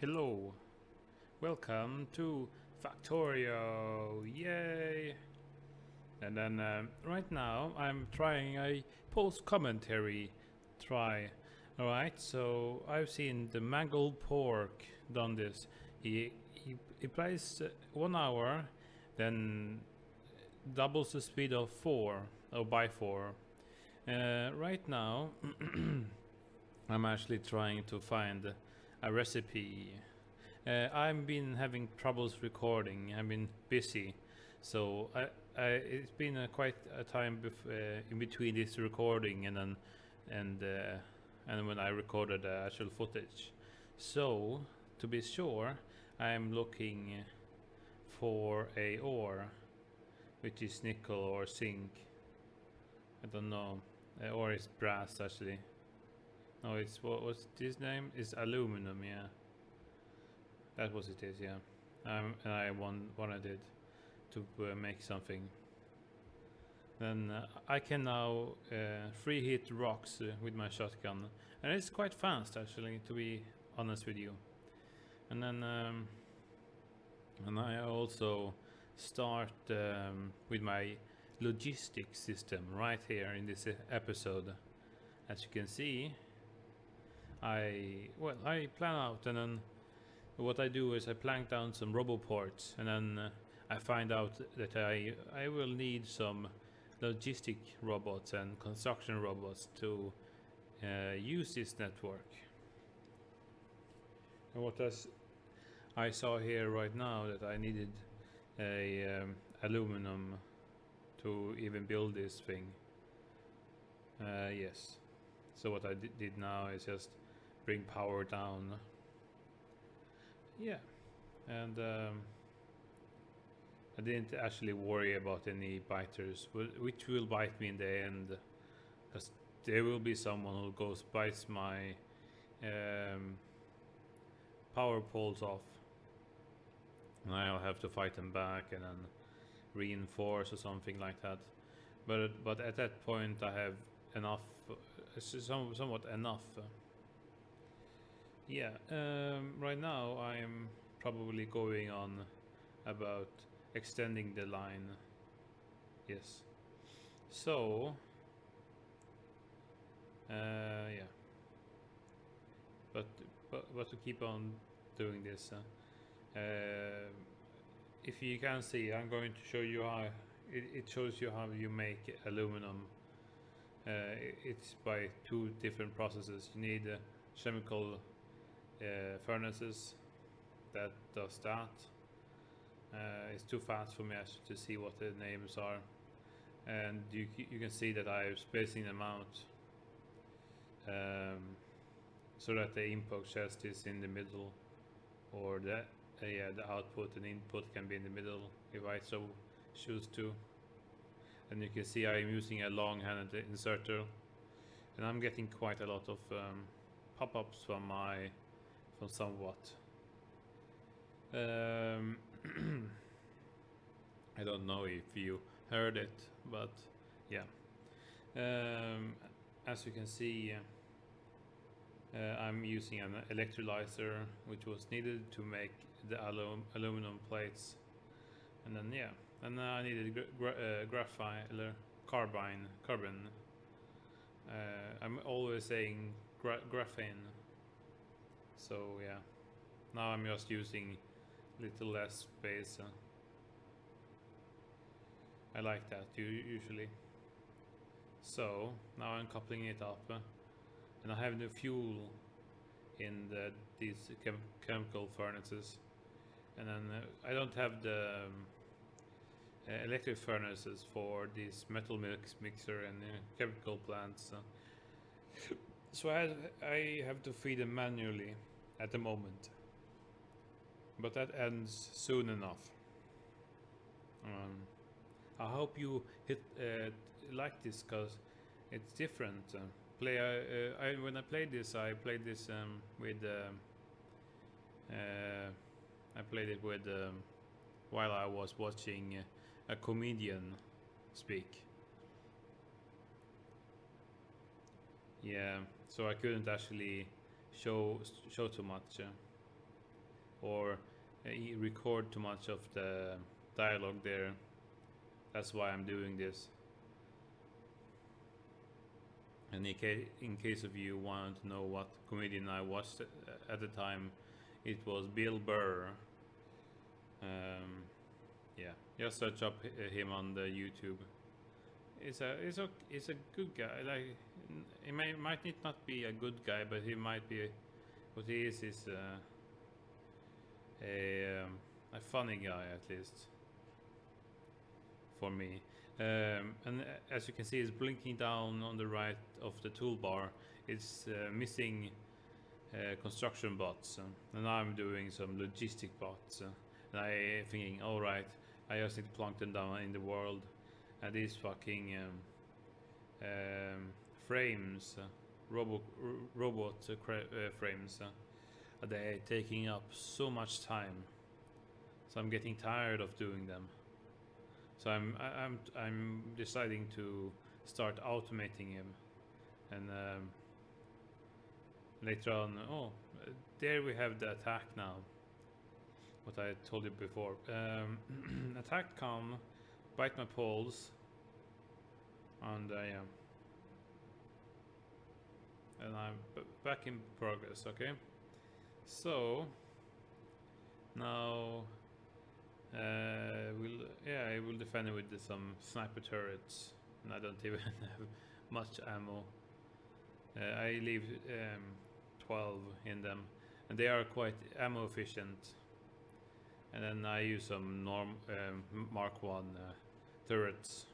Hello, welcome to Factorio, yay! And then right now I'm trying a post-commentary try. Alright, so I've seen the mangled pork done this. He plays 1 hour, then doubles the speed of 4, or by 4. Right now I'm actually trying to find a recipe. I've been having troubles recording. I've been busy, so it's been quite a time in between this recording and when I recorded the actual footage. So to be sure, I'm looking for a ore, which is nickel or zinc. I don't know, or it's brass actually. No, it's what's this name? It's aluminum, yeah. That was it is, yeah. And I wanted it to make something. Then I can now free hit rocks with my shotgun, and it's quite fast actually, to be honest with you. And then and I also start with my logistics system right here in this episode. As you can see, I plan out, and then what I do is I plank down some roboports, and then I find out that I will need some logistic robots and construction robots to use this network. And what I saw here right now that I needed a aluminum to even build this thing. Yes. So what I did now is just bring power down. Yeah, and I didn't actually worry about any biters, which will bite me in the end, because there will be someone who bites my power poles off, and I'll have to fight them back and then reinforce or something like that. But at that point I have enough, somewhat enough. Yeah, right now I'm probably going on about extending the line. Yes. So, yeah. But to keep on doing this, if you can see, I'm going to show you how it shows you how you make aluminum. It's by 2 different processes. You need chemical furnaces that does that. It's too fast for me actually to see what the names are, and you can see that I'm spacing them out so that the input chest is in the middle, or the output and input can be in the middle if I so choose to. And you can see I'm using a long-handed inserter, and I'm getting quite a lot of pop-ups from somewhat. I don't know if you heard it, but yeah. As you can see, I'm using an electrolyzer, which was needed to make the aluminum plates, and then yeah, and I needed graphite or carbon. I'm always saying graphene. So yeah, now I'm just using little less space. I like that usually. So now I'm coupling it up, and I have the fuel in these chemical furnaces, and then I don't have the electric furnaces for these metal mixer and chemical plants. So I have to feed them manually at the moment, but that ends soon enough. I hope you like this, because it's different. When I played this, I played this with I played it with while I was watching a comedian speak. Yeah, so I couldn't actually show too much. or record too much of the dialogue there. That's why I'm doing this. And in case of you want to know what comedian I watched at the time, it was Bill Burr. Yeah, just search up him on the YouTube. He's a good guy. Like, he might not be a good guy, but he might be. What he is a funny guy, at least for me. And as you can see, it's blinking down on the right of the toolbar. It's missing construction bots, and I'm doing some logistic bots. And I thinking, all right, I just need to plunk them down in the world, and these fucking frames, robot frames, they're taking up so much time. So I'm getting tired of doing them. So I'm deciding to start automating him, and later on, there we have the attack now. What I told you before. Attack come, bite my poles, and yeah. And I'm back in progress. Okay. So now I will defend it with some sniper turrets, and I don't even have much ammo. I leave 12 in them, and they are quite ammo efficient. And then I use some Mark 1 turrets.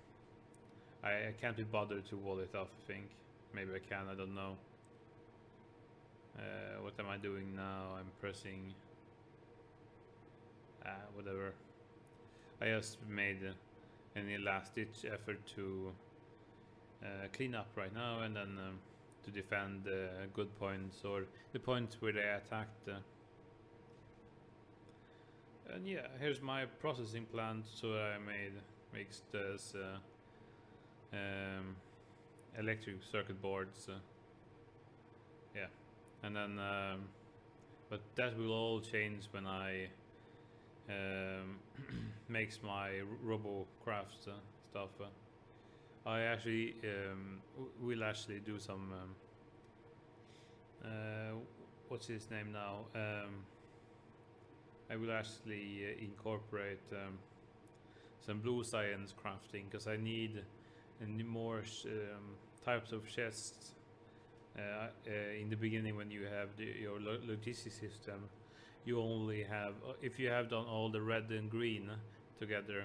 I can't be bothered to wall it off, I think. Maybe I can, I don't know. What am I doing now? I'm pressing... whatever. I just made an last-ditch effort to clean up right now, and then to defend good points, or the points where they attacked. And yeah, here's my processing plant. So I makes this electric circuit boards. Yeah, and then but that will all change when I makes my RoboCraft stuff. I actually will actually do some what's his name now? I will actually incorporate some blue science crafting, because I need more types of chests in the beginning. When you have your logistic system, you only have, if you have done all the red and green together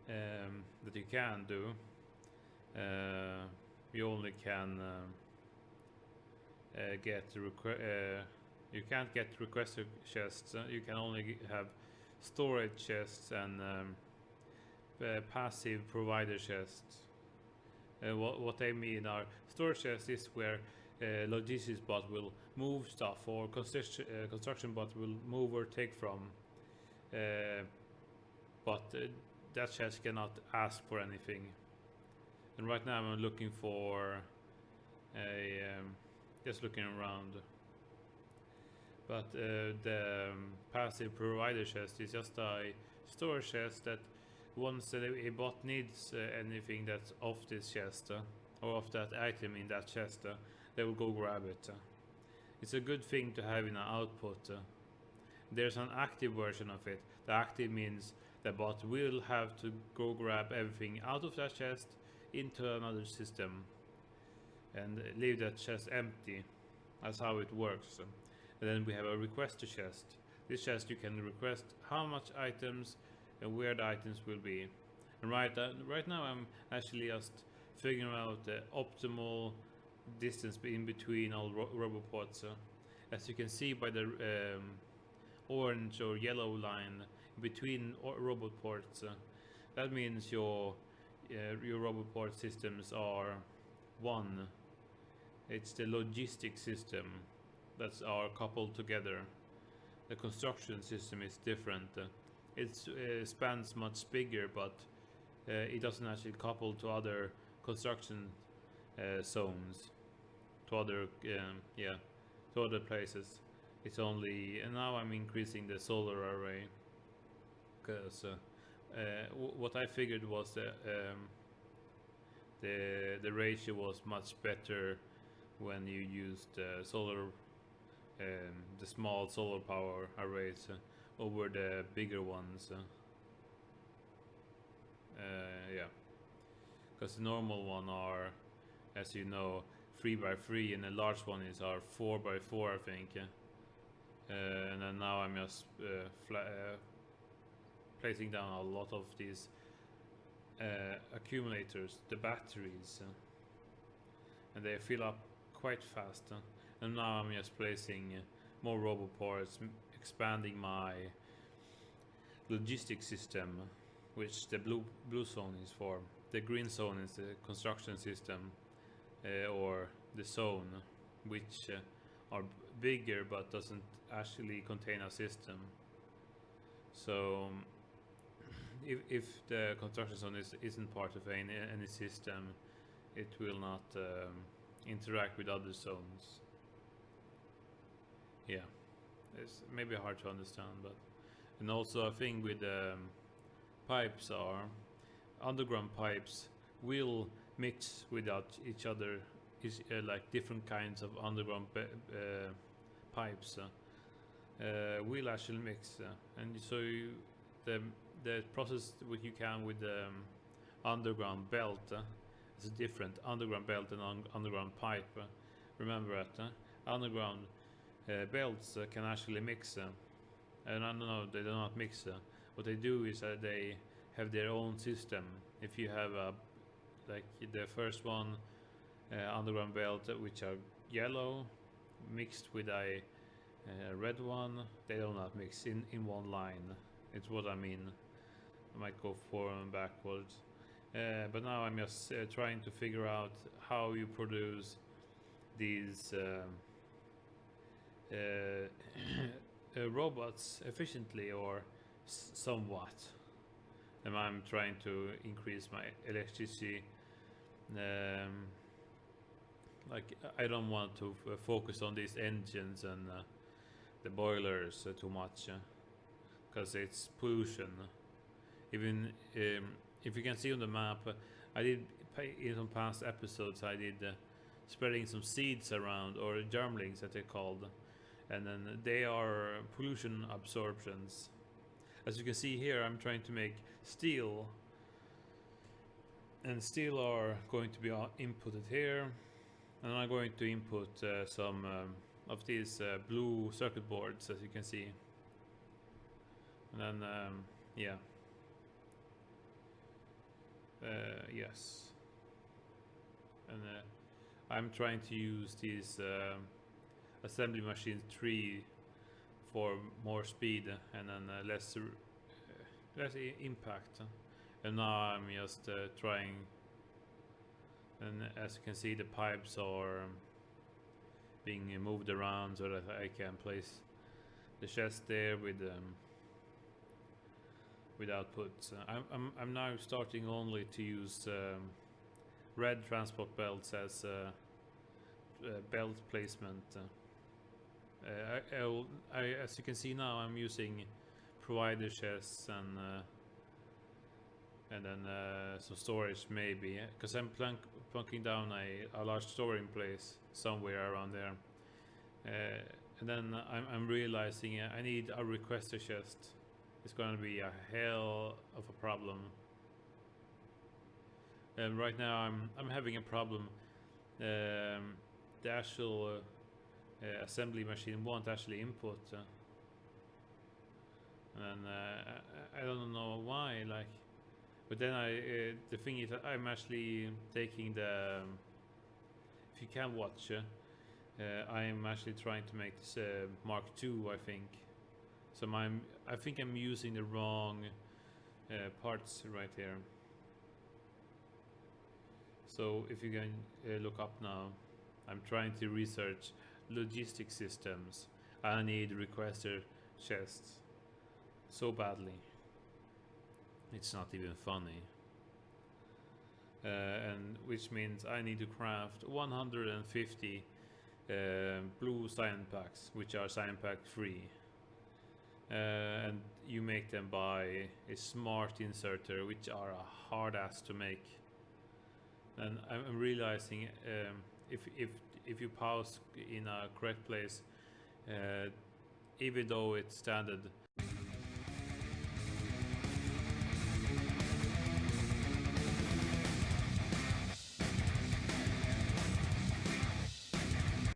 that you can do, you only can get you can't get requester chests. You can only have storage chests and passive provider chests. What I mean are storage chests is where logistics bot will move stuff, or construction bot will move or take from, but that chest cannot ask for anything. And right now I'm looking for just looking around. But the passive provider chest is just a storage chest that once a bot needs anything that's off this chest, or off that item in that chest, they will go grab it. It's a good thing to have in an output. There's an active version of it. The active means the bot will have to go grab everything out of that chest into another system and leave that chest empty. That's how it works. And then we have a requester chest. This chest you can request how much items and where the items will be. And right now I'm actually just figuring out the optimal distance in between all robopods. As you can see by the orange or yellow line between roboports, that means your roboport systems are one. It's the logistic system that's are coupled together. The construction system is different. It spans much bigger, but it doesn't actually couple to other construction zones, to other to other places. it's only, and now I'm increasing the solar array, because what I figured was that the ratio was much better when you used solar, the small solar power arrays over the bigger ones. Yeah, because the normal one are, as you know, 3 by 3, and the large one is our 4 by 4, I think. And then now I'm just placing down a lot of these accumulators, the batteries, and they fill up quite fast. And now I'm just placing more roboports, expanding my logistics system, which the blue zone is for. The green zone is the construction system, or the zone, which are bigger but doesn't actually contain a system. So if the construction zone isn't part of any system, it will not interact with other zones. Yeah, it's maybe hard to understand, but and also a thing with pipes are underground pipes will mix without each other, is like different kinds of underground pipes will actually mix, and so the process what you can with the underground belt is different. Underground belt and underground pipe. Remember that underground belts can actually mix, and I don't know, they do not mix. What they do is they have their own system. If you have like the first one, underground belt, which are yellow mixed with a red one, they do not mix in one line. It's what I mean. I might go forward and backwards, but now I'm just trying to figure out how you produce these robots efficiently or somewhat. And I'm trying to increase my electricity. Like I don't want to focus on these engines and the boilers too much, because it's pollution. Even if you can see on the map, I did in some past episodes I did spreading some seeds around, or germlings that they're called, and then they are pollution absorptions. As you can see here, I'm trying to make steel, and steel are going to be inputted here, and I'm going to input some of these blue circuit boards, as you can see. And then yeah, yes, and I'm trying to use these assembly machine 3 for more speed and then less impact. And now I'm just trying, and as you can see, the pipes are being moved around so that I can place the chest there with outputs. I'm now starting only to use red transport belts as belt placement. As you can see now, I'm using provider chests and then some storage maybe, because I'm plunking down a large storing place somewhere around there. And then I'm realizing I need a requester chest. It's going to be a hell of a problem. And right now I'm having a problem. The actual assembly machine won't actually input, and I don't know why. Like, but then the thing is that I'm actually taking the. If you can watch, I'm actually trying to make this Mark II, I think. So I think I'm using the wrong parts right here. So if you can look up now, I'm trying to research logistic systems. I need requester chests so badly. It's not even funny. And which means I need to craft 150 blue cyan packs, which are cyan pack free. And you make them by a smart inserter, which are a hard ass to make. And I'm realizing if you pause in a correct place, even though it's standard,